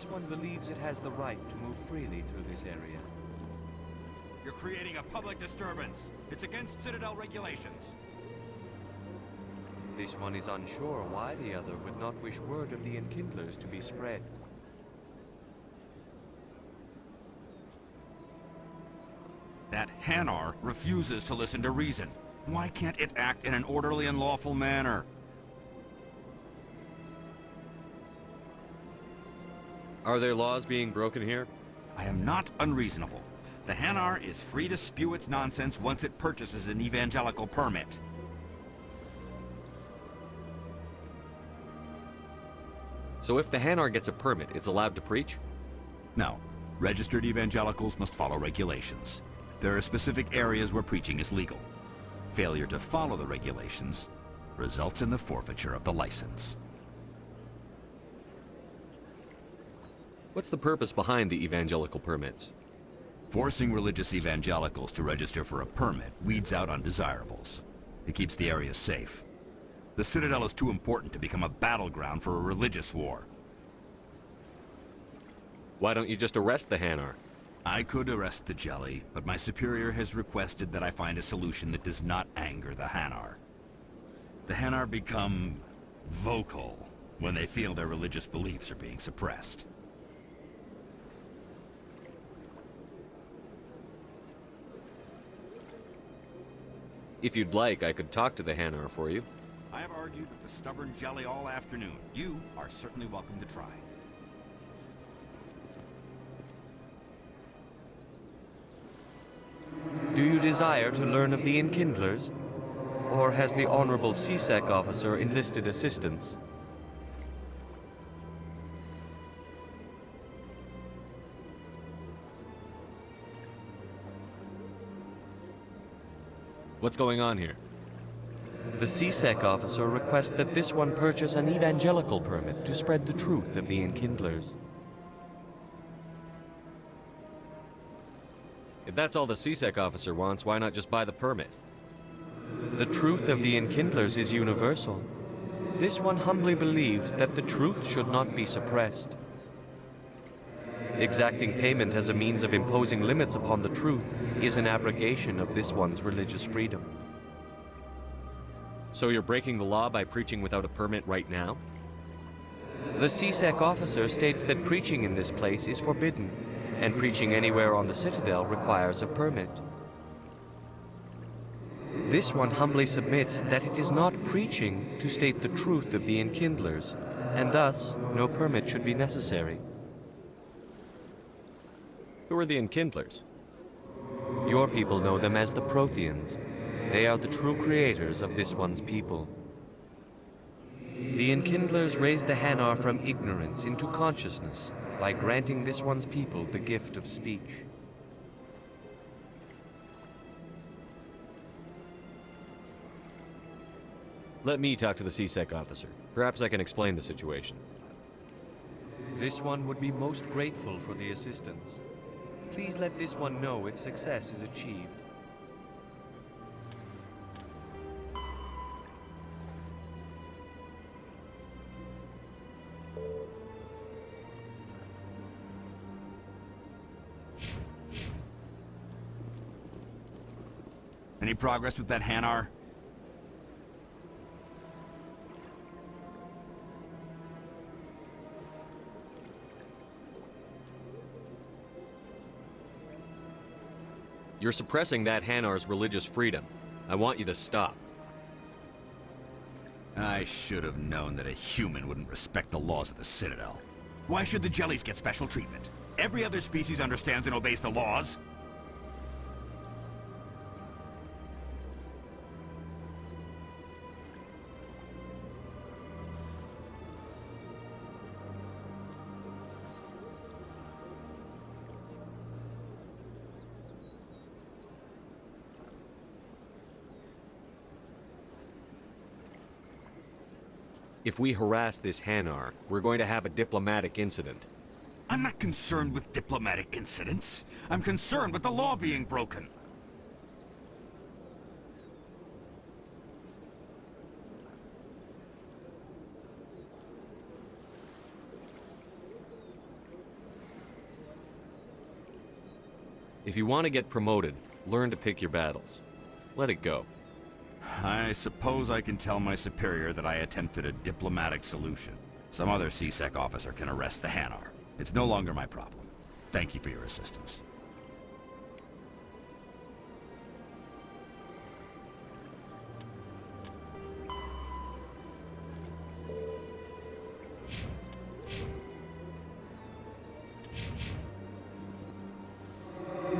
This one believes it has the right to move freely through this area. You're creating a public disturbance. It's against Citadel regulations. This one is unsure why the other would not wish word of the Enkindlers to be spread. That Hanar refuses to listen to reason. Why can't it act in an orderly and lawful manner? Are there laws being broken here? I am not unreasonable. The Hanar is free to spew its nonsense once it purchases an evangelical permit. So if the Hanar gets a permit, it's allowed to preach? No. Registered evangelicals must follow regulations. There are specific areas where preaching is legal. Failure to follow the regulations results in the forfeiture of the license. What's the purpose behind the evangelical permits? Forcing religious evangelicals to register for a permit weeds out undesirables. It keeps the area safe. The Citadel is too important to become a battleground for a religious war. Why don't you just arrest the Hanar? I could arrest the Jelly, but my superior has requested that I find a solution that does not anger the Hanar. The Hanar become vocal when they feel their religious beliefs are being suppressed. If you'd like, I could talk to the Hanar for you. I have argued with the stubborn Jelly all afternoon. You are certainly welcome to try. Do you desire to learn of the Enkindlers? Or has the Honorable CSEC officer enlisted assistance? What's going on here? The CSEC officer requests that this one purchase an evangelical permit to spread the truth of the Enkindlers. If that's all the CSEC officer wants, why not just buy the permit? The truth of the Enkindlers is universal. This one humbly believes that the truth should not be suppressed. Exacting payment as a means of imposing limits upon the truth is an abrogation of this one's religious freedom. So you're breaking the law by preaching without a permit right now? The CSEC officer states that preaching in this place is forbidden, and preaching anywhere on the Citadel requires a permit. This one humbly submits that it is not preaching to state the truth of the Enkindlers, and thus no permit should be necessary. Who are the Enkindlers? Your people know them as the Protheans. They are the true creators of this one's people. The Enkindlers raised the Hanar from ignorance into consciousness by granting this one's people the gift of speech. Let me talk to the CSEC officer. Perhaps I can explain the situation. This one would be most grateful for the assistance. Please let this one know if success is achieved. Any progress with that Hanar? You're suppressing that Hanar's religious freedom. I want you to stop. I should have known that a human wouldn't respect the laws of the Citadel. Why should the Jellies get special treatment? Every other species understands and obeys the laws. If we harass this Hanar, we're going to have a diplomatic incident. I'm not concerned with diplomatic incidents. I'm concerned with the law being broken. If you want to get promoted, learn to pick your battles. Let it go. I suppose I can tell my superior that I attempted a diplomatic solution. Some other C-Sec officer can arrest the Hanar. It's no longer my problem. Thank you for your assistance.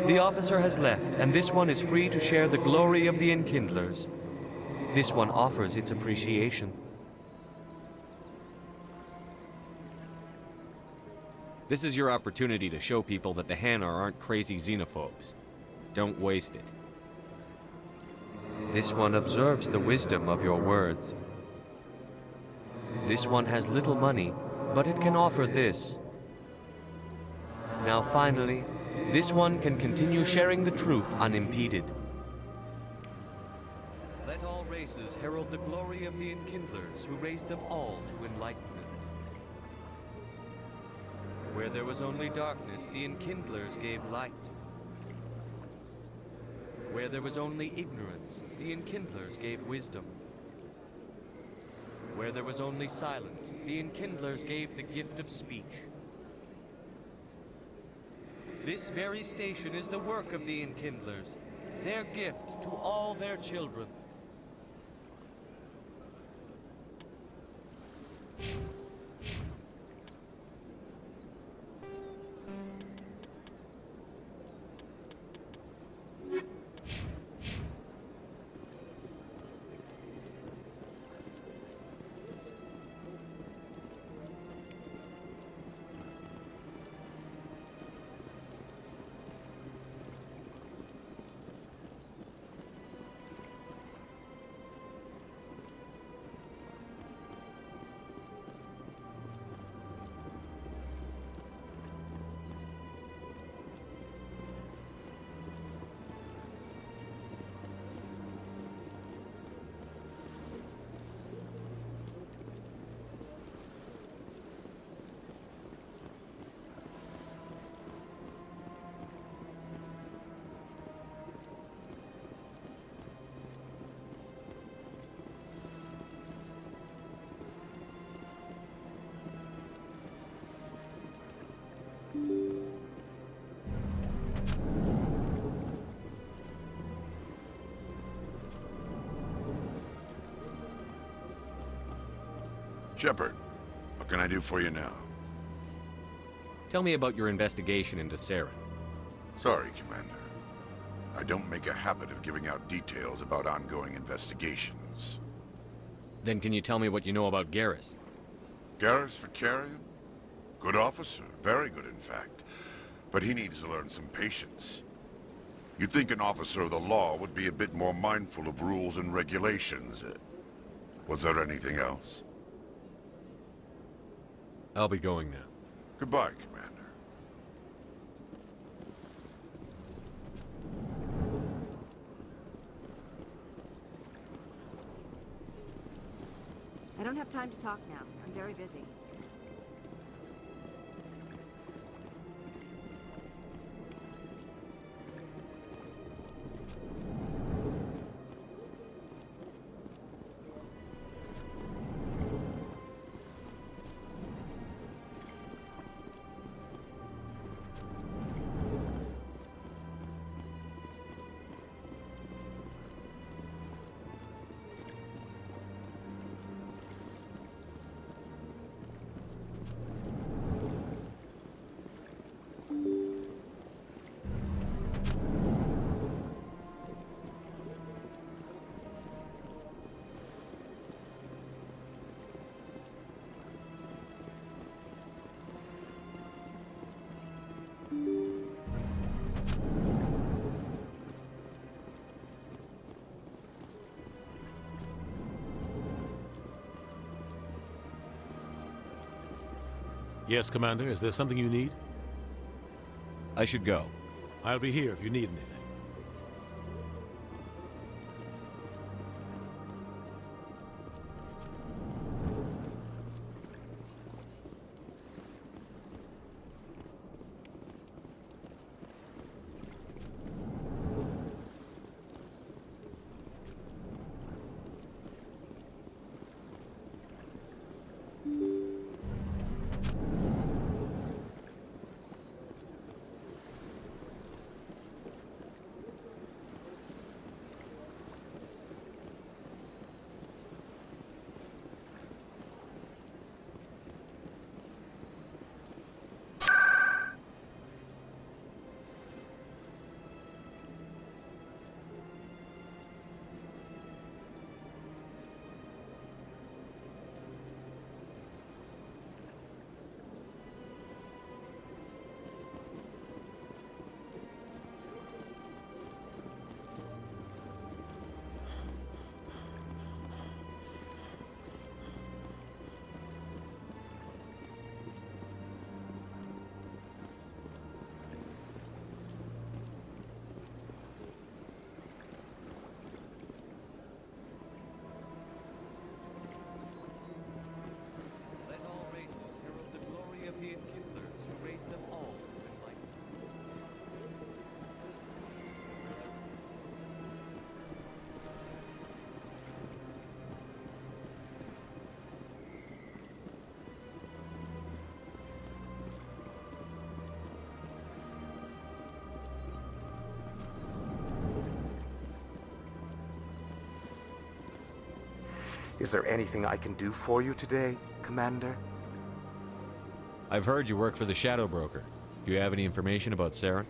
The officer has left, and this one is free to share the glory of the Enkindlers. This one offers its appreciation. This is your opportunity to show people that the Hanar aren't crazy xenophobes. Don't waste it. This one observes the wisdom of your words. This one has little money, but it can offer this. Now finally, this one can continue sharing the truth unimpeded. Let all races herald the glory of the Enkindlers who raised them all to enlightenment. Where there was only darkness, the Enkindlers gave light. Where there was only ignorance, the Enkindlers gave wisdom. Where there was only silence, the Enkindlers gave the gift of speech. This very station is the work of the Enkindlers, their gift to all their children. Shepard, what can I do for you now? Tell me about your investigation into Saren. Sorry, Commander. I don't make a habit of giving out details about ongoing investigations. Then can you tell me what you know about Garrus? Garrus Vakarian? Good officer, very good in fact. But he needs to learn some patience. You'd think an officer of the law would be a bit more mindful of rules and regulations. Was there anything else? I'll be going now. Goodbye, Commander. I don't have time to talk now. I'm very busy. Yes, Commander. Is there something you need? I should go. I'll be here if you need anything. Is there anything I can do for you today, Commander? I've heard you work for the Shadow Broker. Do you have any information about Saren?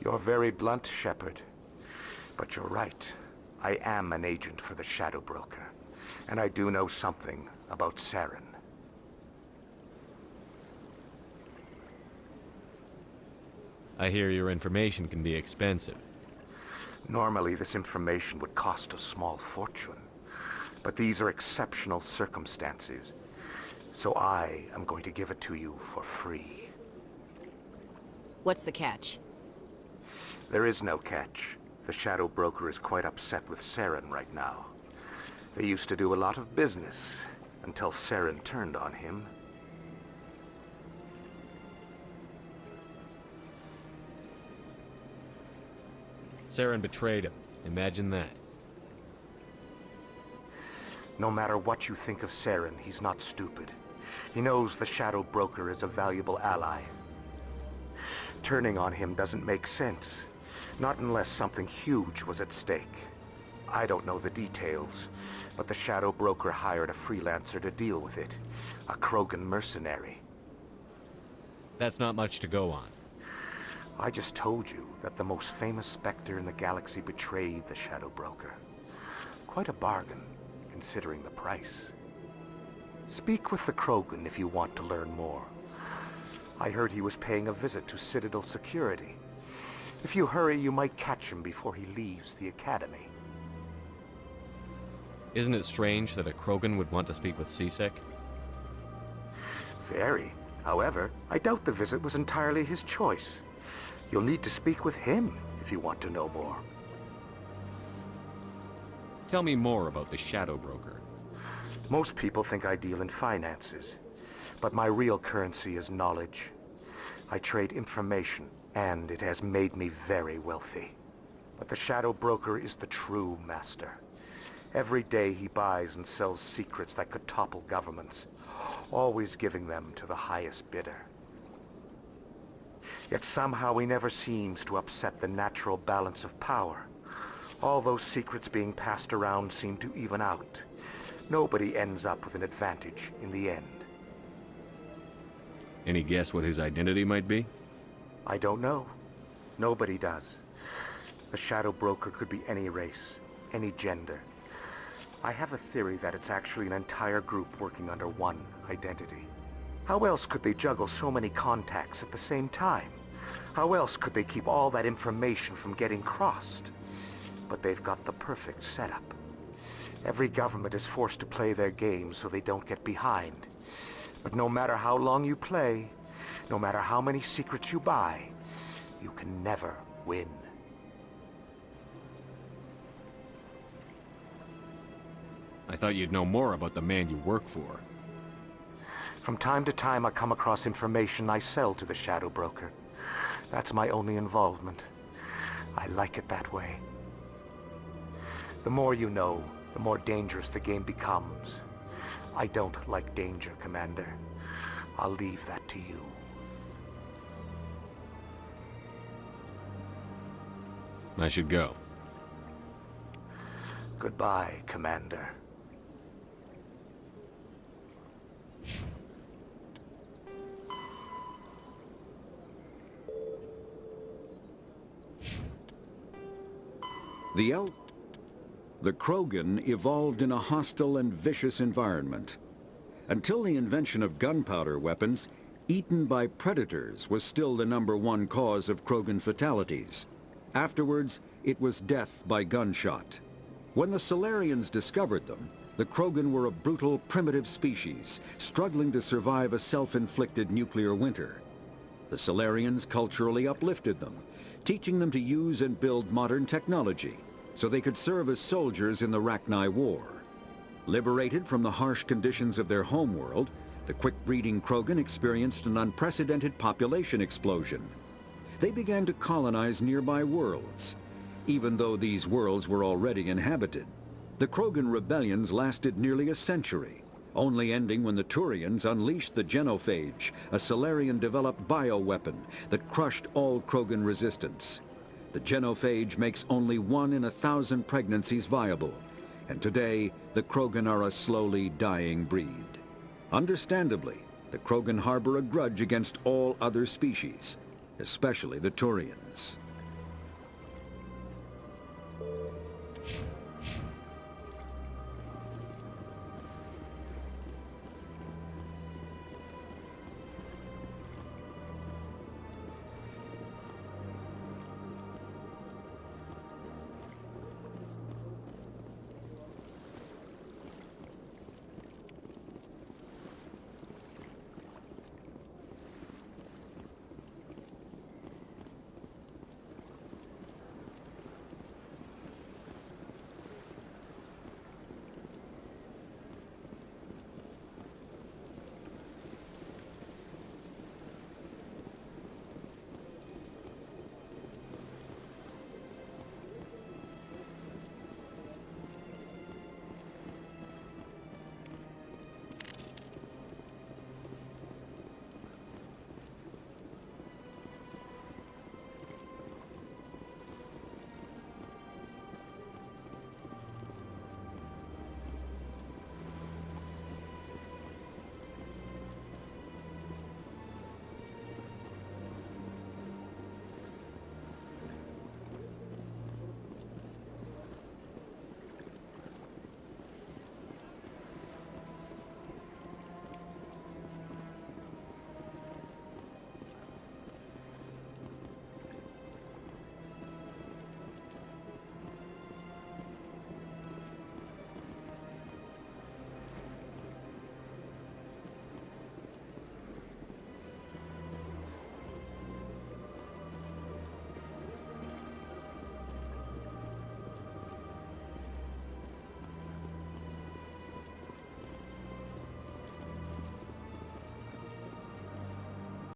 You're very blunt, Shepard. But you're right. I am an agent for the Shadow Broker. And I do know something about Saren. I hear your information can be expensive. Normally, this information would cost a small fortune. But these are exceptional circumstances. So I am going to give it to you for free. What's the catch? There is no catch. The Shadow Broker is quite upset with Saren right now. They used to do a lot of business, until Saren turned on him. Saren betrayed him. Imagine that. No matter what you think of Saren, he's not stupid. He knows the Shadow Broker is a valuable ally. Turning on him doesn't make sense. Not unless something huge was at stake. I don't know the details, but the Shadow Broker hired a freelancer to deal with it. A Krogan mercenary. That's not much to go on. I just told you that the most famous Spectre in the galaxy betrayed the Shadow Broker. Quite a bargain, considering the price. Speak with the Krogan if you want to learn more. I heard he was paying a visit to Citadel Security. If you hurry, you might catch him before he leaves the Academy. Isn't it strange that a Krogan would want to speak with C-Sec? Very. However, I doubt the visit was entirely his choice. You'll need to speak with him if you want to know more. Tell me more about the Shadow Broker. Most people think I deal in finances, but my real currency is knowledge. I trade information, and it has made me very wealthy. But the Shadow Broker is the true master. Every day he buys and sells secrets that could topple governments, always giving them to the highest bidder. Yet somehow he never seems to upset the natural balance of power. All those secrets being passed around seem to even out. Nobody ends up with an advantage in the end. Any guess what his identity might be? I don't know. Nobody does. The Shadow Broker could be any race, any gender. I have a theory that it's actually an entire group working under one identity. How else could they juggle so many contacts at the same time? How else could they keep all that information from getting crossed? But they've got the perfect setup. Every government is forced to play their game so they don't get behind. But no matter how long you play, no matter how many secrets you buy, you can never win. I thought you'd know more about the man you work for. From time to time, I come across information I sell to the Shadow Broker. That's my only involvement. I like it that way. The more you know, the more dangerous the game becomes. I don't like danger, Commander. I'll leave that to you. I should go. Goodbye, Commander. The Krogan evolved in a hostile and vicious environment. Until the invention of gunpowder weapons, eaten by predators was still the #1 cause of Krogan fatalities. Afterwards, it was death by gunshot. When the Salarians discovered them, the Krogan were a brutal, primitive species, struggling to survive a self-inflicted nuclear winter. The Salarians culturally uplifted them, teaching them to use and build modern technology, so they could serve as soldiers in the Rachni War. Liberated from the harsh conditions of their homeworld, the quick-breeding Krogan experienced an unprecedented population explosion. They began to colonize nearby worlds. Even though these worlds were already inhabited, the Krogan rebellions lasted nearly a century, only ending when the Turians unleashed the Genophage, a Salarian-developed bioweapon that crushed all Krogan resistance. The Genophage makes only 1 in 1,000 pregnancies viable, and today the Krogan are a slowly dying breed. Understandably, the Krogan harbor a grudge against all other species, especially the Turians.